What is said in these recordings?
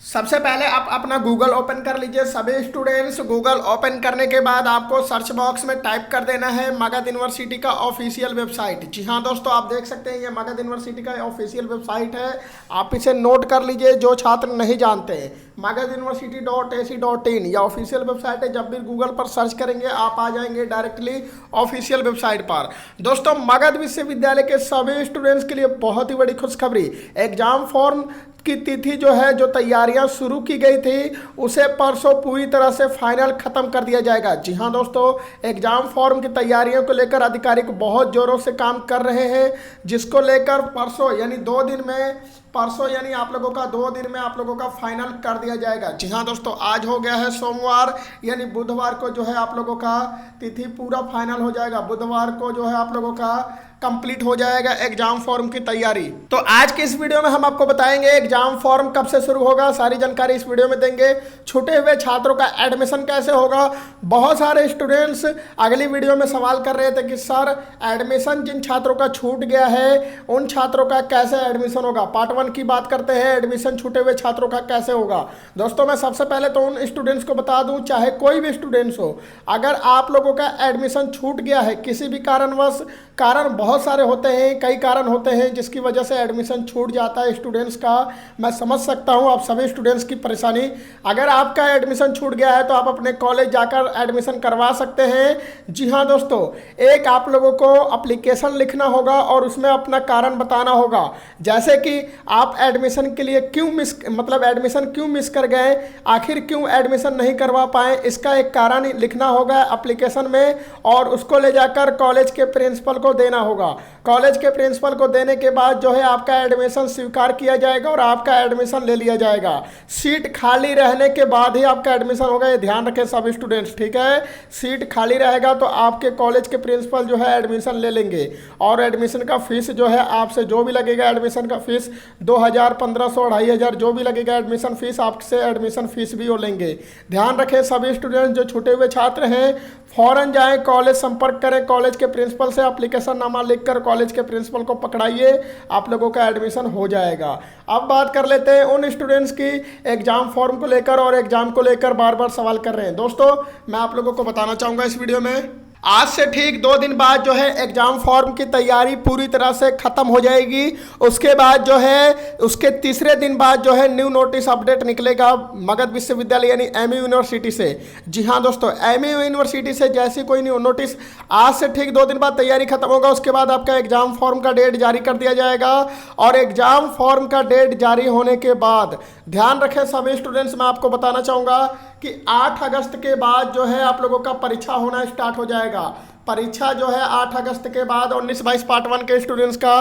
सबसे पहले आप अपना गूगल ओपन कर लीजिए। सभी स्टूडेंट्स गूगल ओपन करने के बाद आपको सर्च बॉक्स में टाइप कर देना है मगध यूनिवर्सिटी का ऑफिशियल वेबसाइट। जी हाँ दोस्तों, आप देख सकते हैं ये मगध यूनिवर्सिटी का ऑफिशियल वेबसाइट है। आप इसे नोट कर लीजिए जो छात्र नहीं जानते हैं। मगध यूनिवर्सिटी .ac.in यह ऑफिशियल वेबसाइट है। जब भी गूगल पर सर्च करेंगे आप आ जाएंगे डायरेक्टली ऑफिशियल वेबसाइट पर। दोस्तों, मगध विश्वविद्यालय के सभी स्टूडेंट्स के लिए बहुत ही बड़ी खुशखबरी। एग्जाम फॉर्म की तिथि जो है, जो तैयारियां शुरू की गई थी उसे परसों पूरी तरह से फाइनल खत्म कर दिया जाएगा। जी हाँ दोस्तों, एग्जाम फॉर्म की तैयारियों को लेकर अधिकारी बहुत जोरों से काम कर रहे हैं, जिसको लेकर परसों यानी 2 दिन में, परसों यानी आप लोगों का 2 दिन में आप लोगों का फाइनल कर दिया जाएगा। जी हाँ दोस्तों, आज हो गया है सोमवार, यानी बुधवार को जो है आप लोगों का तिथि पूरा फाइनल हो जाएगा। बुधवार को जो है आप लोगों का कंप्लीट हो जाएगा एग्जाम फॉर्म की तैयारी। तो आज के इस वीडियो में हम आपको बताएंगे एग्जाम फॉर्म कब से शुरू होगा, सारी जानकारी इस वीडियो में देंगे। छूटे हुए छात्रों का एडमिशन कैसे होगा। बहुत सारे स्टूडेंट्स अगली वीडियो में सवाल कर रहे थे कि सर एडमिशन जिन छात्रों का छूट गया है उन छात्रों का कैसे एडमिशन होगा। पार्ट 1 की बात करते हैं, एडमिशन छूटे हुए छात्रों का कैसे होगा। दोस्तों, मैं सबसे पहले तो उन स्टूडेंट्स को बता दूं, चाहे कोई भी स्टूडेंट्स हो, अगर आप लोगों का एडमिशन छूट गया है किसी भी कारणवश, कारण बहुत सारे होते हैं, कई कारण होते हैं जिसकी वजह से एडमिशन छूट जाता है स्टूडेंट्स का। मैं समझ सकता हूं आप सभी स्टूडेंट्स की परेशानी। अगर आपका एडमिशन छूट गया है तो आप अपने कॉलेज जाकर एडमिशन करवा सकते हैं। जी हाँ दोस्तों, एक आप लोगों को एप्लीकेशन लिखना होगा और उसमें अपना कारण बताना होगा, जैसे कि आप एडमिशन के लिए एडमिशन क्यों मिस कर गए, आखिर क्यों एडमिशन नहीं करवा पाए, इसका एक कारण लिखना होगा एप्लीकेशन में और उसको ले जाकर कॉलेज के प्रिंसिपल को देना होगा। कॉलेज के प्रिंसिपल को देने के बाद जो है आपका एडमिशन स्वीकार किया जाएगा और आपका एडमिशन ले लिया जाएगा। सीट खाली रहने के बाद ही आपका एडमिशन होगा, ये ध्यान रखें सब स्टूडेंट्स, ठीक है। सीट खाली रहेगा तो आपके कॉलेज के प्रिंसिपल जो है एडमिशन ले लेंगे और एडमिशन का फीस जो है आपसे जो भी लगेगा, एडमिशन का फीस 2000, 1500, 2500 जो भी लगेगा एडमिशन फीस, आपसे एडमिशन फीस भी वो लेंगे। ध्यान रखें सभी स्टूडेंट्स जो छूटे हुए छात्र हैं फौरन जाएं, कॉलेज संपर्क करें, कॉलेज के प्रिंसिपल से एप्लीकेशन नामा लिखकर कॉलेज के प्रिंसिपल को पकड़ाइए, आप लोगों का एडमिशन हो जाएगा। अब बात कर लेते हैं उन स्टूडेंट्स की एग्जाम फॉर्म को लेकर और एग्जाम को लेकर बार बार सवाल कर रहे हैं। दोस्तों, मैं आप लोगों को बताना चाहूँगा इस वीडियो में, आज से ठीक 2 दिन बाद जो है एग्जाम फॉर्म की तैयारी पूरी तरह से खत्म हो जाएगी। उसके बाद जो है उसके तीसरे दिन बाद जो है न्यू नोटिस अपडेट निकलेगा मगध विश्वविद्यालय यानी एमयू यूनिवर्सिटी से। जी हाँ दोस्तों, एमयू यूनिवर्सिटी से जैसी कोई न्यू नोटिस, आज से ठीक 2 दिन बाद तैयारी खत्म होगा, उसके बाद आपका एग्जाम फॉर्म का डेट जारी कर दिया जाएगा। और एग्जाम फॉर्म का डेट जारी होने के बाद ध्यान रखें सभी स्टूडेंट्स, मैं आपको बताना चाहूँगा कि 8 अगस्त के बाद जो है आप लोगों का परीक्षा होना स्टार्ट हो जाएगा। परीक्षा जो है 8 अगस्त के बाद 19-22 पार्ट 1 के स्टूडेंट्स का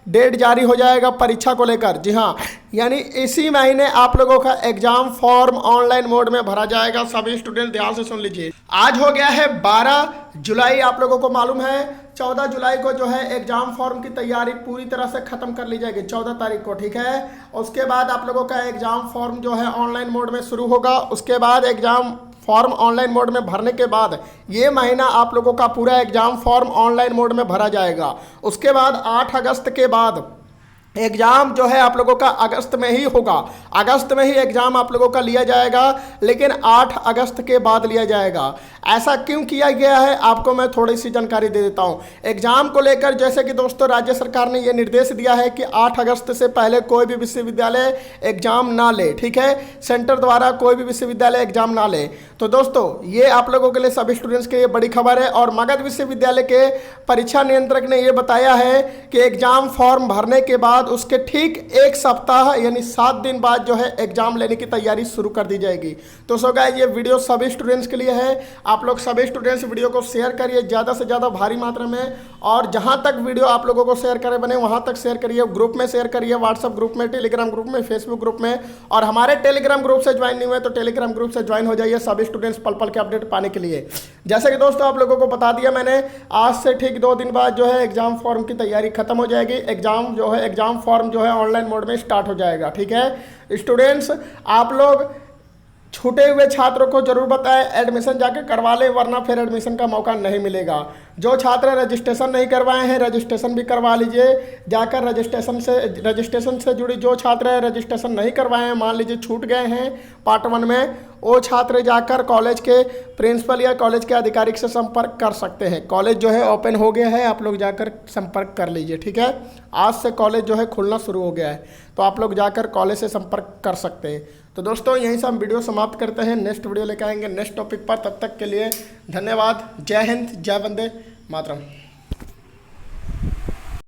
डेट जारी हो जाएगा परीक्षा को लेकर। जी हाँ, यानी इसी महीने आप लोगों का एग्जाम फॉर्म ऑनलाइन मोड में भरा जाएगा। सभी स्टूडेंट ध्यान से सुन लीजिए। आज हो गया है 12 जुलाई, आप लोगों को मालूम है 14 जुलाई को जो है एग्जाम फॉर्म की तैयारी पूरी तरह से खत्म कर ली जाएगी, 14 तारीख को, ठीक है। उसके बाद आप लोगों का एग्जाम फॉर्म जो है ऑनलाइन मोड में शुरू होगा। उसके बाद एग्जाम फॉर्म ऑनलाइन मोड में भरने के बाद ये महीना आप लोगों का पूरा एग्जाम फॉर्म ऑनलाइन मोड में भरा जाएगा। उसके बाद 8 अगस्त के बाद एग्जाम जो है आप लोगों का अगस्त में ही होगा। अगस्त में ही एग्जाम आप लोगों का लिया जाएगा, लेकिन 8 अगस्त के बाद लिया जाएगा। ऐसा क्यों किया गया है आपको मैं थोड़ी सी जानकारी दे देता हूं। एग्जाम को लेकर जैसे कि दोस्तों राज्य सरकार ने यह निर्देश दिया है कि 8 अगस्त से पहले कोई भी विश्वविद्यालय एग्जाम ना ले, ठीक है। सेंटर द्वारा कोई भी विश्वविद्यालय एग्जाम ना ले। तो दोस्तों ये आप लोगों के लिए, सभी स्टूडेंट्स के लिए बड़ी खबर है। और मगध विश्वविद्यालय के परीक्षा नियंत्रक ने यह बताया है कि एग्जाम फॉर्म भरने के बाद उसके ठीक 1 सप्ताह यानी 7 दिन बाद जो है एग्जाम लेने की तैयारी शुरू कर दी जाएगी। तो सो गाइस, ये वीडियो सभी स्टूडेंट्स के लिए है। आप लोग सभी स्टूडेंट्स वीडियो को शेयर करिए ज़्यादा से ज़्यादा भारी मात्रा में, और जहां तक वीडियो आप लोगों को शेयर करे बने वहां तक शेयर करिए। ग्रुप में शेयर करिए, व्हाट्सएप ग्रुप में, टेलीग्राम ग्रुप में, फेसबुक ग्रुप में। और हमारे टेलीग्राम ग्रुप से ज्वाइन नहीं हुए तो टेलीग्राम ग्रुप से ज्वाइन हो जाइए सभी स्टूडेंट्स पल पल के अपडेट पाने के लिए। जैसे कि दोस्तों आप लोगों को बता दिया मैंने, आज से ठीक 2 दिन बाद जो है एग्जाम फॉर्म की तैयारी खत्म हो जाएगी। एग्जाम फॉर्म जो है ऑनलाइन मोड में स्टार्ट हो जाएगा, ठीक है। स्टूडेंट्स आप लोग छूटे हुए छात्रों को जरूर बताएं एडमिशन जाके करवा लें, वरना फिर एडमिशन का मौका नहीं मिलेगा। जो छात्र रजिस्ट्रेशन नहीं करवाए हैं रजिस्ट्रेशन भी करवा लीजिए जाकर। रजिस्ट्रेशन से जुड़ी जो छात्र रजिस्ट्रेशन नहीं करवाए हैं, मान लीजिए छूट गए हैं पार्ट 1 में, वो छात्र जाकर कॉलेज के प्रिंसिपल या कॉलेज के अधिकारी से संपर्क कर सकते हैं। कॉलेज जो है ओपन हो गया है, आप लोग जाकर संपर्क कर लीजिए, ठीक है। आज से कॉलेज जो है खुलना शुरू हो गया है, तो आप लोग जाकर कॉलेज से संपर्क कर सकते हैं। तो दोस्तों यहीं से हम वीडियो समाप्त करते हैं, नेक्स्ट वीडियो लेकर आएंगे नेक्स्ट टॉपिक पर। तब तक के लिए धन्यवाद। जय हिंद, जय वंदे मातरम।